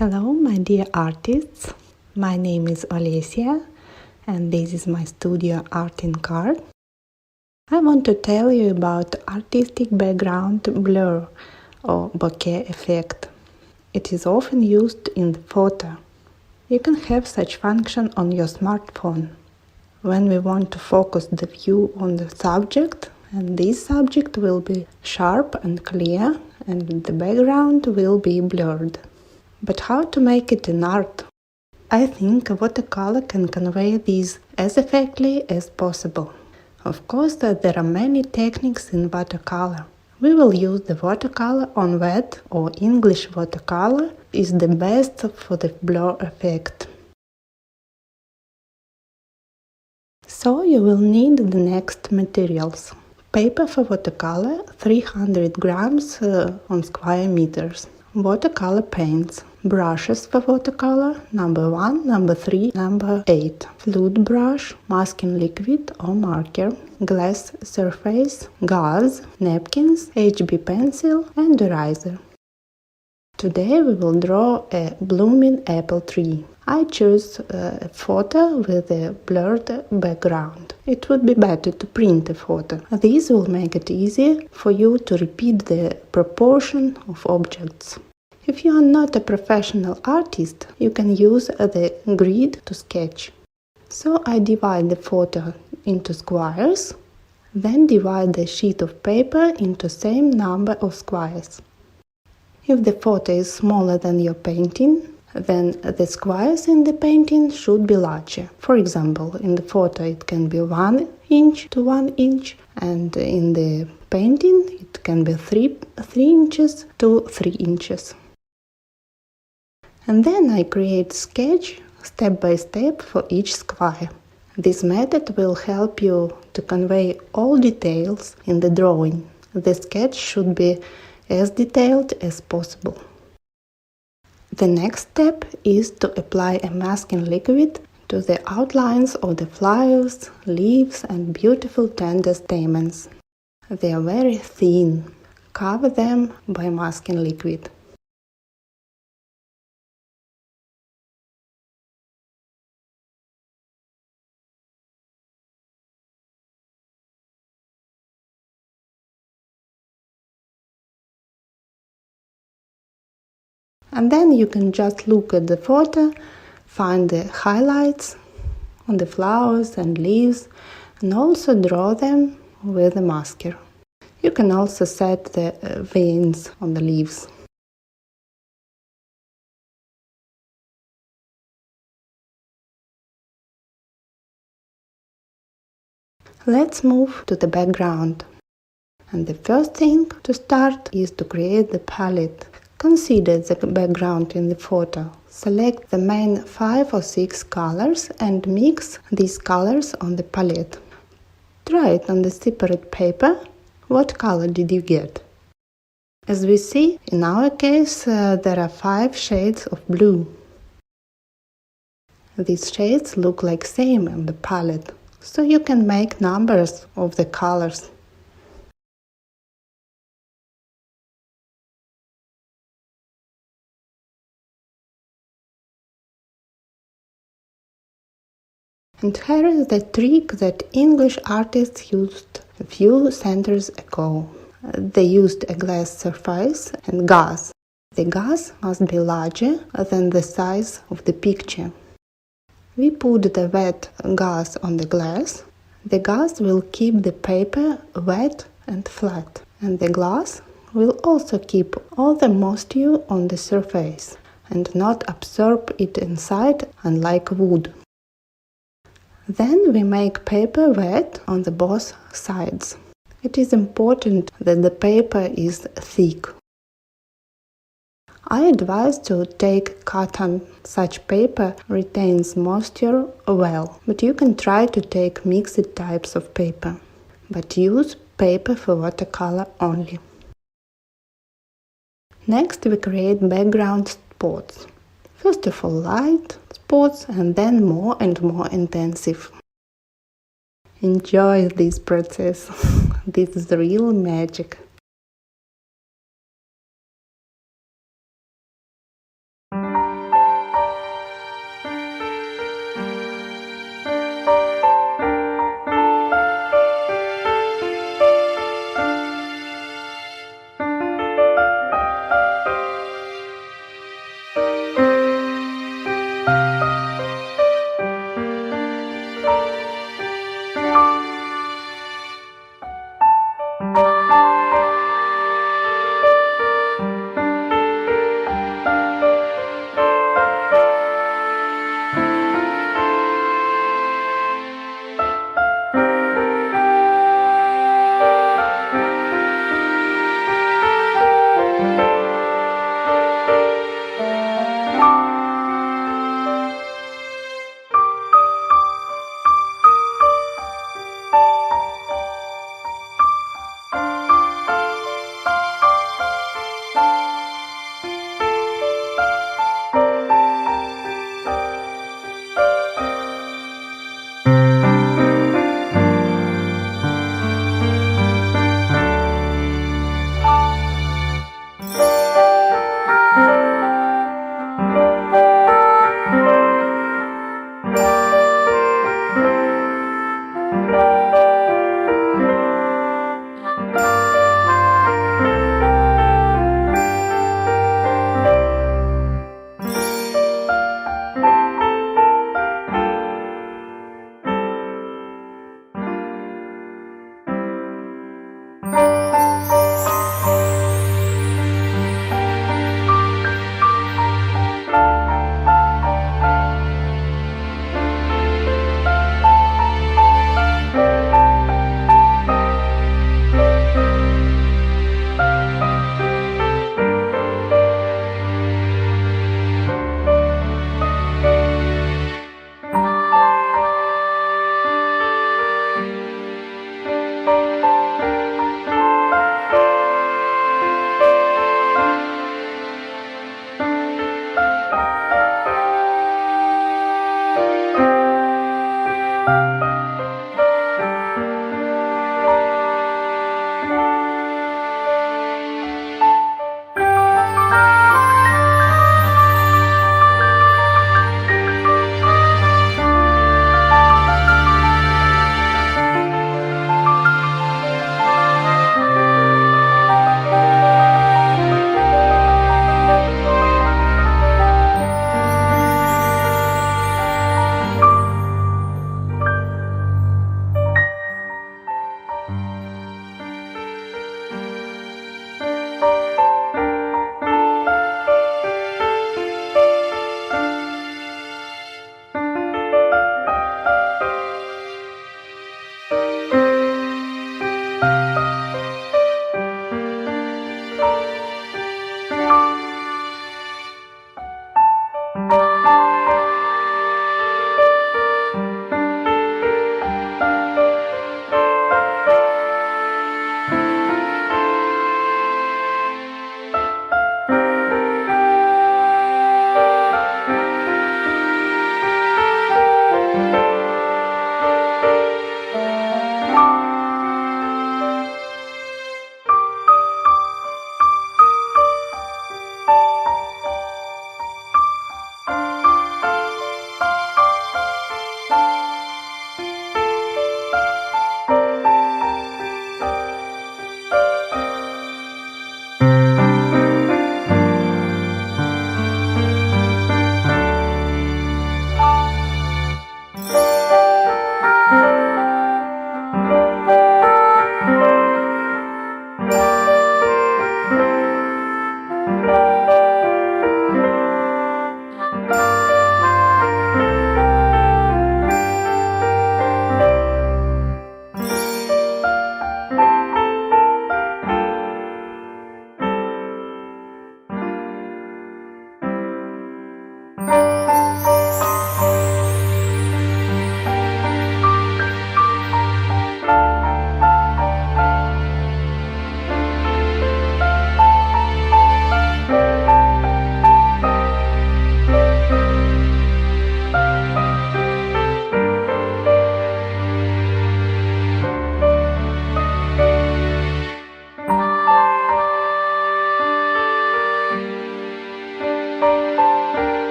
Hello, my dear artists. My name is Olesya, and this is my studio Artincart. I want to tell you about artistic background blur or bokeh effect. It is often used in the photo. You can have such function on your smartphone. When we want to focus the view on the subject, and this subject will be sharp and clear, and the background will be blurred. But how to make it in art? I think watercolor can convey this as effectively as possible. Of course, there are many techniques in watercolor. We will use the watercolor on wet, or English watercolor is the best for the blur effect. So you will need the next materials. Paper for watercolor 300 grams on square meters. Watercolor paints. Brushes for watercolor number 1, number 3, number 8. Fluid brush, masking liquid or marker, glass surface, gauze, napkins, HB pencil and eraser. Today we will draw a blooming apple tree. I choose a photo with a blurred background. It would be better to print a photo. This will make it easier for you to repeat the proportion of objects. If you are not a professional artist, you can use the grid to sketch. So I divide the photo into squares, then divide the sheet of paper into same number of squares. If the photo is smaller than your painting, then the squares in the painting should be larger. For example, in the photo it can be 1 inch to 1 inch, and in the painting it can be 3 inches to 3 inches. And then I create sketch step by step for each square. This method will help you to convey all details in the drawing. The sketch should be as detailed as possible. The next step is to apply a masking liquid to the outlines of the flowers, leaves and beautiful tender stamens. They are very thin. Cover them by masking liquid. And then you can just look at the photo, find the highlights on the flowers and leaves, and also draw them with a masker. You can also set the veins on the leaves. Let's move to the background. And the first thing to start is to create the palette. Consider the background in the photo. Select the main 5 or 6 colors and mix these colors on the palette. Try it on the separate paper. What color did you get? As we see, in our case, there are 5 shades of blue. These shades look like same on the palette, so you can make numbers of the colors. And here is the trick that English artists used a few centuries ago. They used a glass surface and gauze. The gauze must be larger than the size of the picture. We put the wet gauze on the glass. The gauze will keep the paper wet and flat, and the glass will also keep all the moisture on the surface and not absorb it inside, unlike wood. Then we make paper wet on the both sides. It is important that the paper is thick. I advise to take cotton. Such paper retains moisture well, but you can try to take mixed types of paper. But use paper for watercolor only. Next we create background spots. First of all light spots and then more and more intensive. Enjoy this process. This is real magic.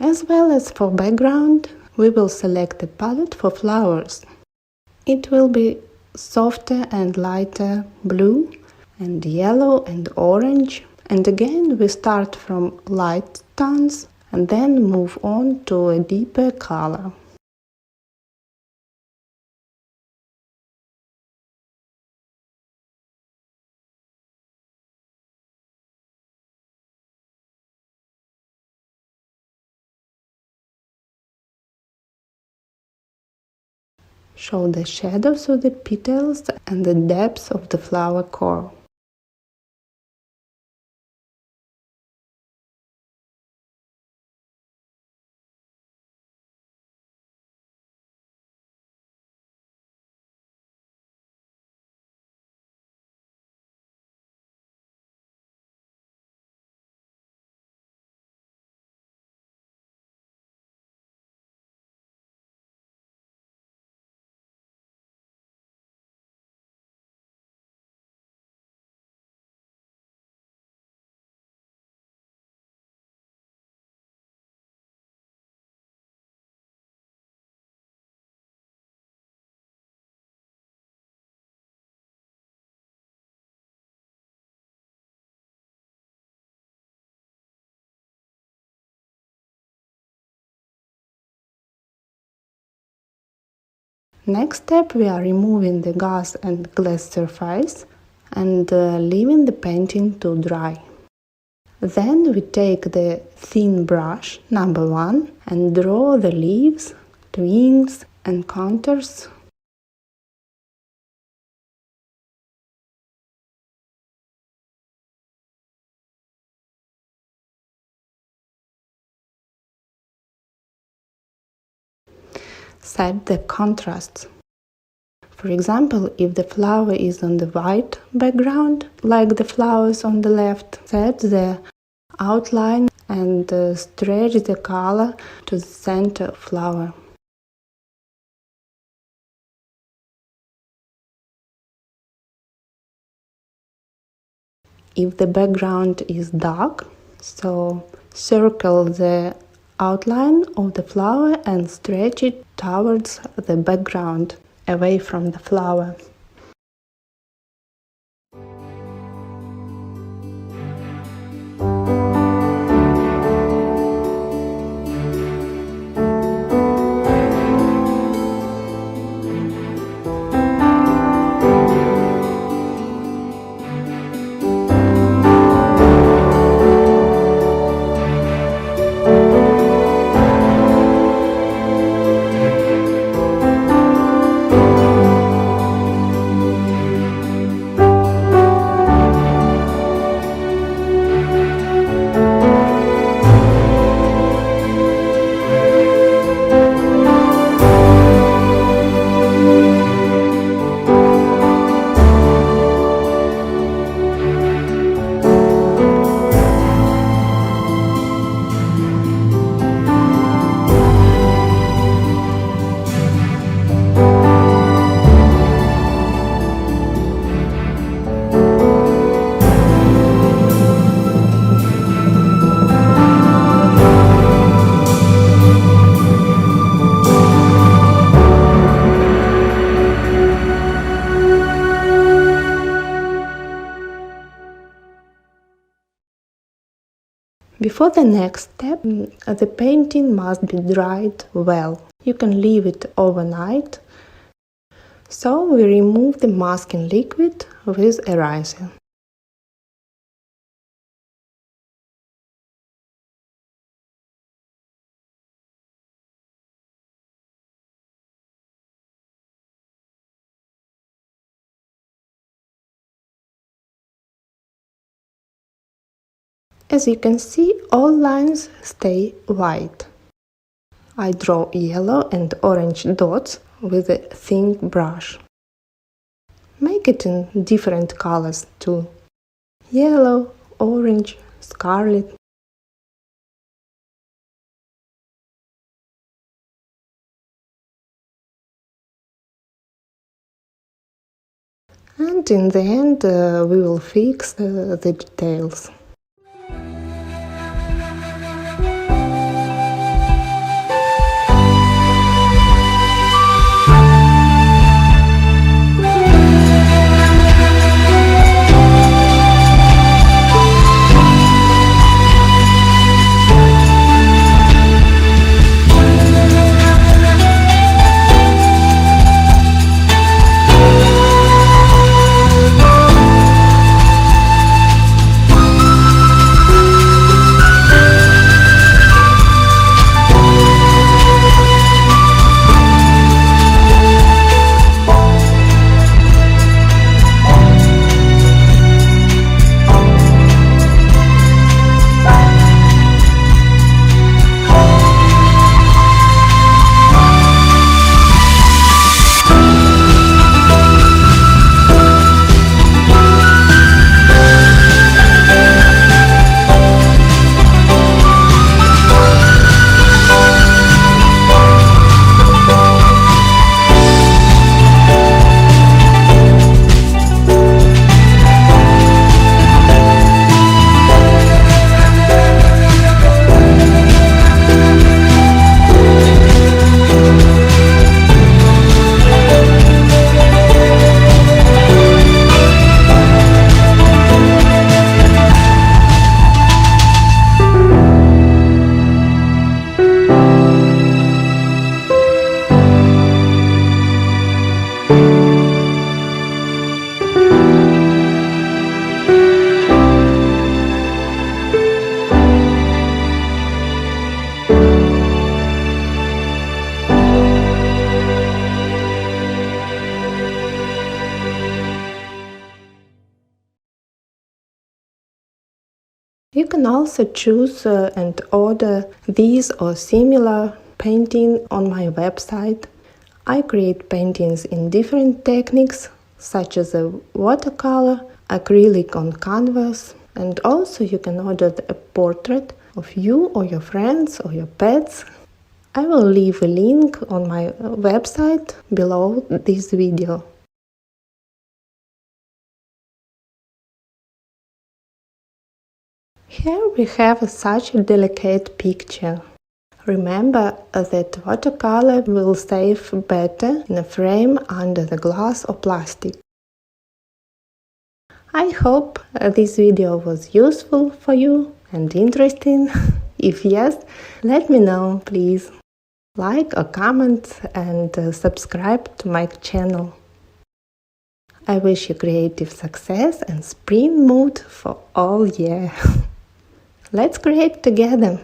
As well as for background, we will select a palette for flowers. It will be softer and lighter blue and yellow and orange. And again we start from light tones and then move on to a deeper color. Show the shadows of the petals and the depth of the flower core. Next step, we are removing the gas and glass surface and leaving the painting to dry. Then we take the thin brush, number 1, and draw the leaves, twigs and contours. Set the contrasts. For example, if the flower is on the white background, like the flowers on the left, set the outline and stretch the color to the center of flower. If the background is dark, so circle the outline of the flower and stretch it towards the background, away from the flower. Before the next step, the painting must be dried well. You can leave it overnight. So we remove the masking liquid with eraser. As you can see, all lines stay white. I draw yellow and orange dots with a thin brush. Make it in different colors too. Yellow, orange, scarlet. And in the end, we will fix the details. You can also choose and order these or similar painting on my website. I create paintings in different techniques, such as a watercolor, acrylic on canvas, and also you can order a portrait of you or your friends or your pets. I will leave a link on my website below this video. Here we have such a delicate picture. Remember that watercolor will save better in a frame under the glass or plastic. I hope this video was useful for you and interesting. If yes, let me know, please. Like or comment and subscribe to my channel. I wish you creative success and spring mood for all year. Let's create together!